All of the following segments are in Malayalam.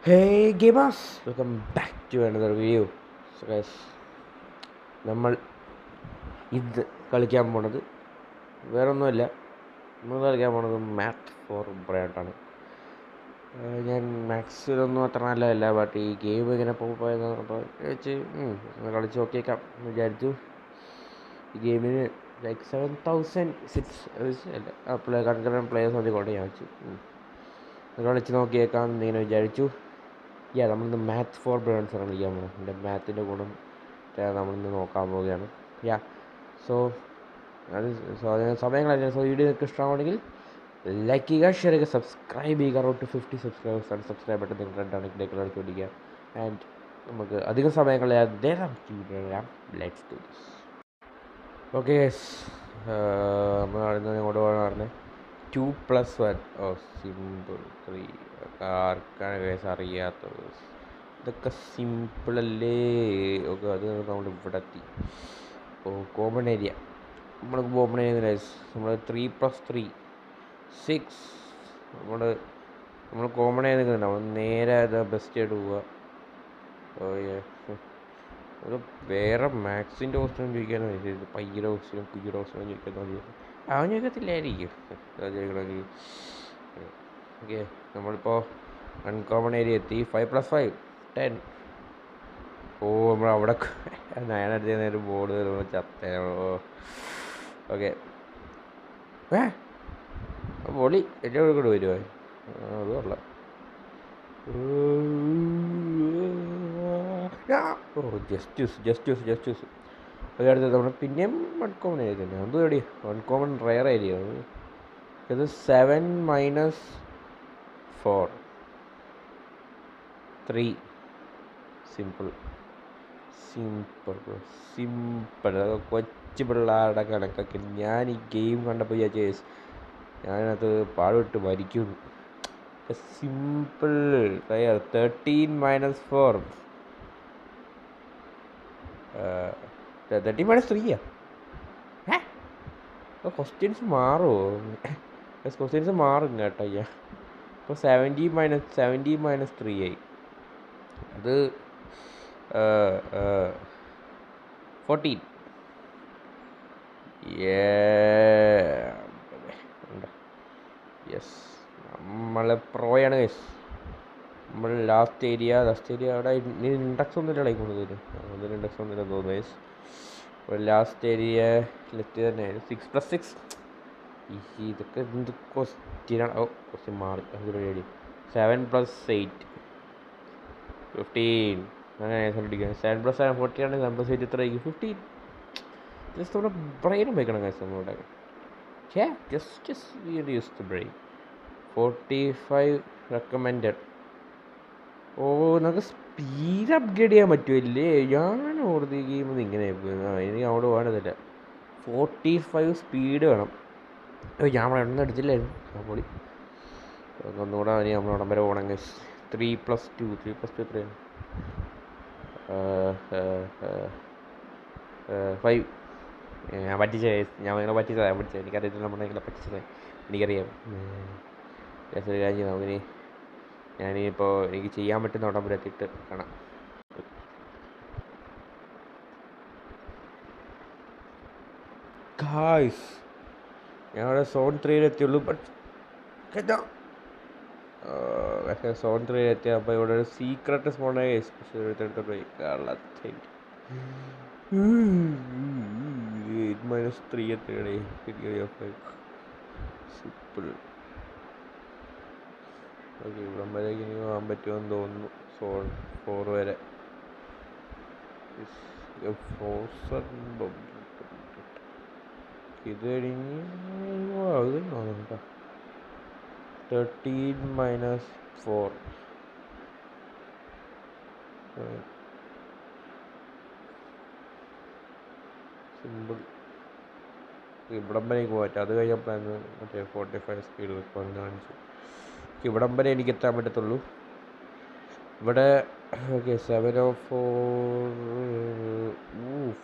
Hey gamers, welcome back to another video. So guys, നമ്മൾ ഇത് കളിക്കാൻ പോണത് വേറൊന്നുമല്ല. നമ്മൾ കളിക്കാൻ പോണത് മാത്ത് ഫോർ ബ്രൈറ്റാണ്. ഞാൻ മാത്സിലൊന്നും അത്ര നല്ലതല്ല, ബട്ട് ഈ ഗെയിം ഇങ്ങനെ പോയത് അപ്പോൾ വെച്ച് കളിച്ച് നോക്കിയേക്കാം എന്ന് വിചാരിച്ചു. ഈ ഗെയിമിന് ലൈക്ക് 7,006 കൺകറൻറ്റ് പ്ലേയേഴ്സ് മതിക്കൊണ്ട് ഞാൻ വെച്ചു കളിച്ച് നോക്കിയേക്കാം എന്നിങ്ങനെ വിചാരിച്ചു. നമ്മളിന്ന് മാത്സ് ഫോർ ബ്രൈൻസ് ആണ് കളിക്കാൻ പോകുന്നത്. എൻ്റെ മാത്തിൻ്റെ ഗുണം നമ്മളിന്ന് നോക്കാൻ പോവുകയാണ്. സോ അതിന് സമയങ്ങളല്ല. സോ വീഡിയോ നിങ്ങൾക്ക് ഇഷ്ടമാണെങ്കിൽ ലൈക്ക് ചെയ്യുക, ഷെയർ ചെയ്യുക, സബ്സ്ക്രൈബ് ചെയ്യുക. റോഡ് ടു 50 സബ്സ്ക്രൈബേഴ്സ് ആണ്. സബ്സ്ക്രൈബ് ബട്ടൺ നിങ്ങൾ രണ്ടാണ് ഇടയ്ക്ക് അടിച്ചുകൊണ്ടിരിക്കുക. ആൻഡ് നമുക്ക് അധികം സമയങ്ങളില്ലാതെ ലെറ്റ്സ് ഡു ദിസ്. ഓക്കെ നമ്മൾ ഇങ്ങോട്ട് പോകണം പറഞ്ഞത് 2+1 സിമ്പിൾ 3 ആർക്കാണ് കേസ് അറിയാത്തത്. ഇതൊക്കെ സിമ്പിളല്ലേ. ഓക്കെ, അത് നമ്മൾ ഇവിടെ എത്തി. കോമൺ ഏരിയ നമ്മൾക്ക് കോമൺ ഏരിയ നമ്മൾ 3+3 6 നമ്മൾ കോമൺ ഏരിയ നിൽക്കുന്നുണ്ട്. നമ്മൾ നേരെ ബെസ്റ്റ് ആയിട്ട് പോവുക. ഒരു വേറെ മാത്സിൻ്റെ ക്വസ്റ്റ്യൻ ചോദിക്കാനോ പയ്യയുടെ ക്വസ്റ്റ്യനും കുയ്യുടെ ക്വസ്റ്റ്യനും ചോദിക്കാൻ മതി. അവൻ ചോദിക്കത്തില്ലായിരിക്കും ചോദിക്കണമെങ്കിൽ. ഓക്കെ, നമ്മളിപ്പോൾ അൺകോമൺ ഏരിയ എത്തി. 5+5 10. നമ്മളവിടെ ഞാനടുത്ത് നേരം ബോർഡ് ചത്തേനോ. ഓക്കെ, പൊളി എൻ്റെ കൂടെ വരുമോ? അത് കൊള്ളാം. ജസ്റ്റ് അടുത്ത് നമ്മൾ പിന്നെയും അൺകോമൺ ഏരിയ തന്നെ. അത് എവിടെ അൺകോമൺ റയർ ഏരിയ. ഇത് 7 - 4 3 സിമ്പിൾ. കൊച്ചു പിള്ളേരുടെ കണക്കൊക്കെ ഞാൻ ഈ ഗെയിം കണ്ടപ്പോൾ വിചാരിച്ചു ഞാനത് പാടുവിട്ട് മരിക്കുന്നു. സിമ്പിൾ റയർ 13 - 4 13 - 3 ക്വസ്റ്റ്യൻസ് മാറുമോ? ക്വസ്റ്റ്യൻസ് മാറും കേട്ടോ. ഇപ്പോൾ 17 - 3 ആയി. അത് 14. യെസ്, നമ്മൾ പ്രോയാണ് ഗൈസ്. നമ്മൾ ലാസ്റ്റ് ഏരിയ അവിടെ ഇൻഡെക്സ് ഒന്നുമില്ല. ലൈക്ക് അതിന് ഇൻഡെക്സ് ഒന്നുമില്ല തോന്നുന്നു ഗൈസ്. ലാസ്റ്റ് ഏരിയ ലെഫ്റ്റ് തന്നെ 6+6. ഇതൊക്കെ എന്ത് ക്വസ്റ്റ്യനാണ്? ക്വസ്റ്റ്യൻ മാറി. അതിലൊരു 7+8 15. അങ്ങനെ 7+7 14 ആണ്. 7+8 എത്രയായിരിക്കും? 15. ജസ്റ്റ് നമ്മുടെ ബ്രെയിൻ ഉപയോഗിക്കണം ഗൈസ്. നമ്മളുടെ just use the brain. 45 recommended. നമുക്ക് സ്പീഡ് അപ്ഗ്രേഡ് ചെയ്യാൻ പറ്റുമല്ലേ? ഞാൻ ഓർത്ത് ഗെയിം ഇങ്ങനെ എനിക്ക് അവിടെ വേണ്ടതില്ല. 45 സ്പീഡ് വേണം. ഞാൻ അവിടെ എണ്ണം അടിച്ചില്ലായിരുന്നു. പൊളി. ഒന്നുകൂടെ ഇനി നമ്മളവിടെ വരെ പോകണമെങ്കിൽ 3+2 എത്രയാണ്? 5. ഞാൻ പറ്റിച്ചത് എനിക്കറിയത്തില്ല. നമ്മളെങ്ങനെ പറ്റിച്ചത് എനിക്കറിയാം. കാര്യം നമുക്കിനി ഞാനിപ്പോൾ എനിക്ക് ചെയ്യാൻ പറ്റുന്ന ഉടൻ വരെ എത്തിയിട്ട് കാണാം. ഗായ്സ്, ഞങ്ങളുടെ സോൺ 3 എത്തിയുള്ളൂ. ബട്ട് സോൺ 3 എത്തിയപ്പോൾ ഇവിടെ ഒരു സീക്രട്ട് സ്പോൺ ആയി. സ്പെഷ്യൽ 8-3 എത്തിയടേ. സിമ്പിൾ. ഓക്കെ, ഇവിടം വരേക്ക് ഇനി പോകാൻ പറ്റുമെന്ന് തോന്നുന്നു. സോൺ 4 വരെ. ഇത് കഴിഞ്ഞ് അത് കേട്ടോ 13 - 4 സിമ്പിൾ. ഇവിടം വരെ എനിക്ക് പോകാം. അത് കഴിഞ്ഞപ്പോഴാണ് മറ്റേ 45 സ്പീഡ് വെക്കുമെന്ന് കാണിച്ചു. ഇവിടം വരെ എനിക്ക് എത്താൻ പറ്റത്തുള്ളൂ. ഇവിടെ ഓക്കെ 704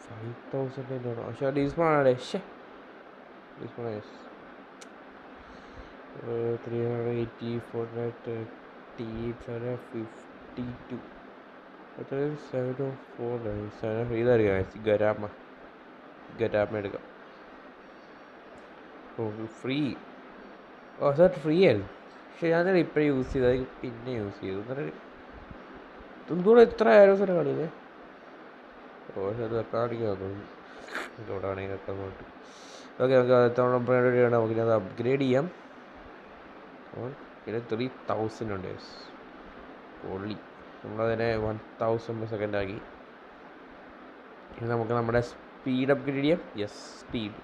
5,000 പക്ഷേ ഡീസ്മാണേ. 380 430 752 എത്ര 704 ഇതായിരിക്കും ഗരാമ എടുക്കാം. ഓ ഫ്രീ. ഓ സാർ ഫ്രീ ആയിരുന്നു. പക്ഷെ ഞാൻ ഇപ്പോഴും യൂസ് ചെയ്തത് പിന്നെ യൂസ് ചെയ്തു എന്നിട്ട് എന്തുകൂടെ എത്ര ആയാലും സാറെ കളിയത്. ഓ അത് കാണിക്കാൻ തോന്നുന്നു ഇതോടാണെങ്കിൽ വെക്കാൻ പോയിട്ട്. ഓക്കെ നമുക്ക് എത്ര നമുക്കിത് അപ്ഗ്രേഡ് ചെയ്യാം. പിന്നെ 3000 ഉണ്ട് പൊളി. നമ്മളതിനെ 1000 ആക്കി. ഇനി നമുക്ക് നമ്മുടെ സ്പീഡ് അപ്ഗ്രേഡ് ചെയ്യാം. യെസ് സ്പീഡ്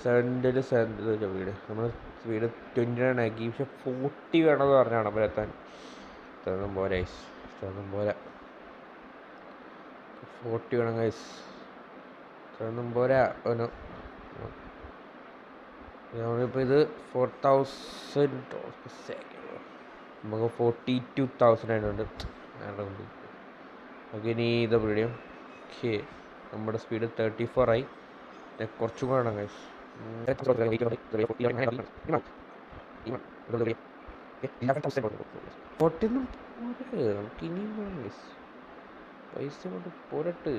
7 നമ്മൾ സ്പീഡ് 29 ആക്കി. പക്ഷെ 40 വേണമെന്ന് പറഞ്ഞാണ് അപ്പോൾ എത്താൻ. ഇതൊന്നും പോരാ 40 വേണം ഗൈസ്. ഇതൊന്നും പോരാ. നമ്മളിപ്പോൾ ഇത് 4000 നമുക്ക് 42,000 ആയിട്ടുണ്ട്. ഓക്കെ ഇനി ഇത് പിടിയും. ഓക്കെ നമ്മുടെ സ്പീഡ് 34 ആയി. കുറച്ചും കൂടെ വേണം ഗൈസ്. പൊട്ടിന്നും നമുക്ക് ഇനിയും വേണം ഗൈസ്. പൈസ കൊണ്ട് പോരട്ട്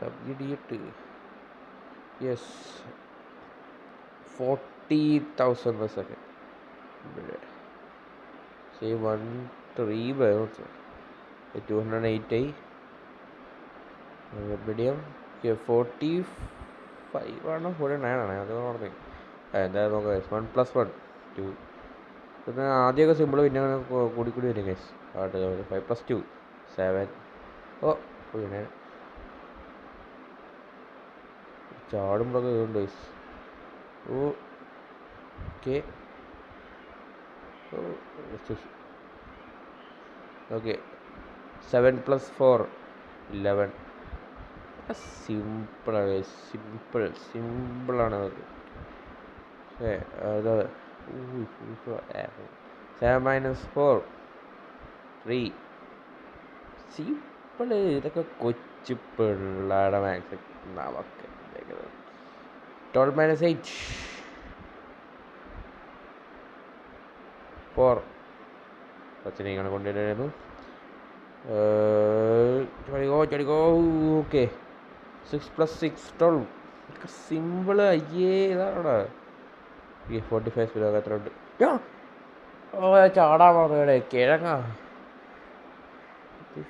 upgrade. Yes 40,000 per second. say 13 by 208 ആയി. മീഡിയം 45 ആണോ 49 ആണോ അത് ഓർമ്മ. എന്തായാലും നോക്കാം. 1+1 2. പിന്നെ ആദ്യമൊക്കെ സിമ്പിൾ പിന്നെ കൂടി വരും ഗൈസ്. 5+2 7. ഓ പിന്നെ ചാടുമ്പോഴൊക്കെ ഇതുണ്ട് ഗൈസ്. Okay okay 7+4 11. സിമ്പിളാണ് സിമ്പിളാണ് അത്. അത് 7-4 3 സിമ്പിള്. ഇതൊക്കെ കൊച്ചു പിള്ളേരുടെ മാക്സ് നമുക്ക് 12-8 4 പച്ചനെയാണ് കൊണ്ടുവരുന്നു. ചടിക്കോ. ഓക്കെ 6+6 12. സിമ്പിള്. അയ്യേ ഇതാണോടാ 45 സ്പീഡ് എത്ര ഉണ്ട്. ചാടാൻ പറഞ്ഞേ കിഴങ്ങാ.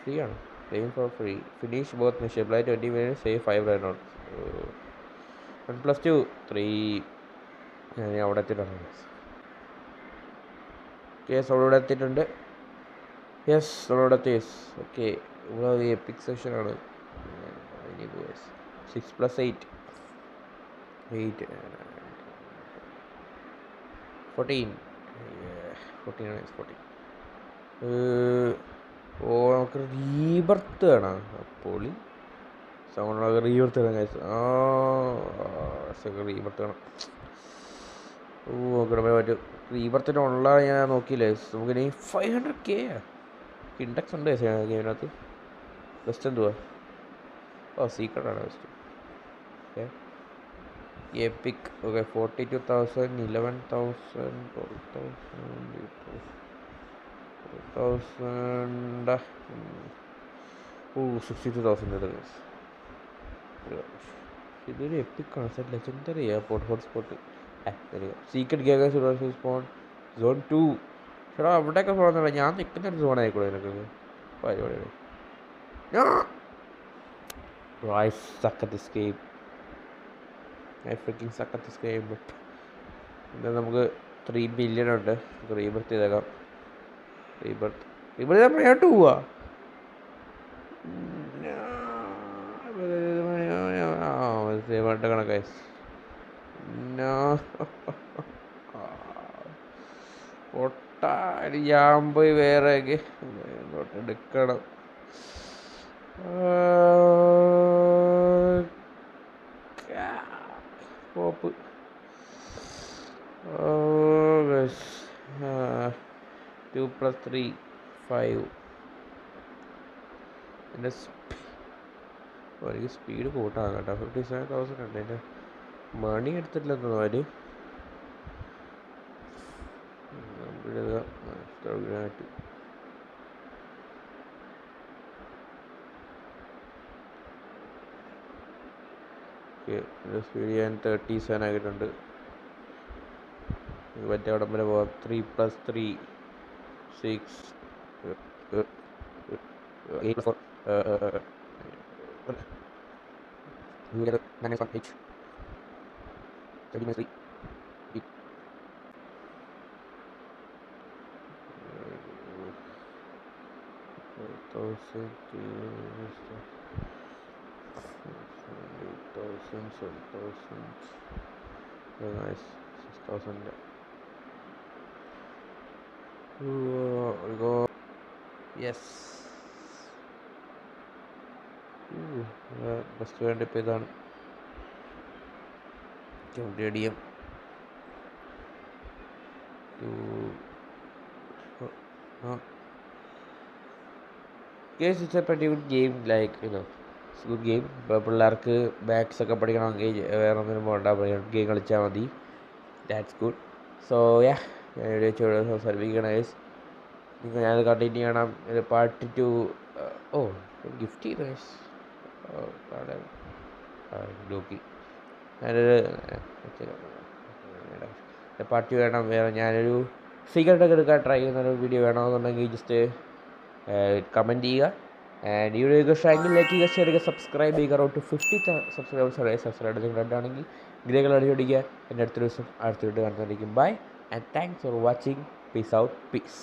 ഫ്രീ ആണ്. Plane for free. Finish both mission apply 20 minutes save 5 റൈനോട്ട്. 1+2 3. ഞാൻ അവിടെ എത്തിയിട്ടുണ്ട്. യെസ് അവിടെ എത്തിയിട്ടുണ്ട്. യെസ് നമ്മളവിടെ എത്തി. യെസ് ഓക്കെ ഇവിടെ എപ്പിക് സെക്ഷനാണ്. 6+8 8 14 14. ഓ നമുക്ക് റീബർത്ത് വേണം. പൊളി സൗണ്ട് റീബർത്ത് വേണം ഗൈസ്. റീബർത്ത് വേണം. നോക്കണം പറ്റും. റീബർത്തിന് ഉള്ള ഞാൻ നോക്കിയില്ലേ. നമുക്കിനി 500K ഇൻഡെക്സ് ഉണ്ട് ഗെയിമിനകത്ത്. ബെസ്റ്റ് എന്തുവാ? സീക്രട്ടാണ് ബെസ്റ്റ്. Okay epic. ഓക്കെ 42,000 11,000 12,000 62,000 ഇതൊരു epic concept. Legendary airport hotspot. Secret ഗേഗേഴ്സ് സ്പോൺ സോൺ 2. ചേട്ടാ അവിടെയൊക്കെ പോകുന്നില്ല. ഞാൻ നിൽക്കുന്നൊരു സോൺ ആയിക്കോളൂ എനിക്ക് പരിപാടിയാണ്. I suck at this game. I freaking suck at this game. പിന്നെ നമുക്ക് 3 ബില്യൺ ഉണ്ട്. റീബർത്ത് ചെയ്തേക്കാം. റീബർത്ത് മുന്നോട്ട് പോവാ. കണക്കായി പൊട്ടാടി. ഞാൻ പോയി വേറെ എടുക്കണം. പോപ്പ് 2+3 5. എൻ്റെ എനിക്ക് സ്പീഡ് കൂട്ടാണ് കേട്ടോ. 57,000 ഉണ്ട്. എൻ്റെ മണി എടുത്തിട്ടില്ലെന്ന് അവർ സ്പീഡ് ഞാൻ 37 ആക്കിയിട്ടുണ്ട്. മറ്റേ അവിടെ വരെ പോവാം. 3 + 3 6 8 + 4 -1 8 30 -3 nice 6,000. Go. Yes. ബെസ്റ്റ് വേണ്ടി ഇപ്പോൾ ഇതാണ് ADM. Yes, it's a pretty good game, like, it's a good game. ഇപ്പോൾ പിള്ളേർക്ക് ബാക്സ് ഒക്കെ പഠിക്കണമെങ്കിൽ വേറെ ഒന്നിനും പോകണ്ട, ഗെയിം കളിച്ചാൽ മതി. That's good. സോ യാ, ഞാൻ വീഡിയോ ചെയ്ത് സംസാരിപ്പിക്കണം ഗൈസ്. നിങ്ങൾ ഞാനത് കണ്ടിന്യൂ ചെയ്യണം. പാർട്ട് 2 ഗിഫ്റ്റ് ചെയ്തു ഗൈസ്. നോക്കി ഞാനൊരു പാർട്ട് 2 വേണം. വേറെ ഞാനൊരു സിഗരറ്റൊക്കെ എടുക്കാൻ ട്രൈ ചെയ്യുന്നൊരു വീഡിയോ വേണമെന്നുണ്ടെങ്കിൽ ജസ്റ്റ് കമൻറ്റ് ചെയ്യുക. ആൻഡ് ഈ വീഡിയോ ഇഷ്ടമെങ്കിൽ ലൈക്ക് ചെയ്യുക, ഷെയർ ചെയ്യുക, സബ്സ്ക്രൈബ് ചെയ്യുക. റോഡ് ടു 50 സബ്സ്ക്രൈബ് നിങ്ങൾ കണ്ടാണെങ്കിൽ ഗ്രേകൾ അടിച്ചോടിക്കുക. എൻ്റെ അടുത്ത ദിവസം അടുത്ത വീഡിയോ കാണുന്നതായിരിക്കും. Bye and thanks for watching. Peace out. Piece.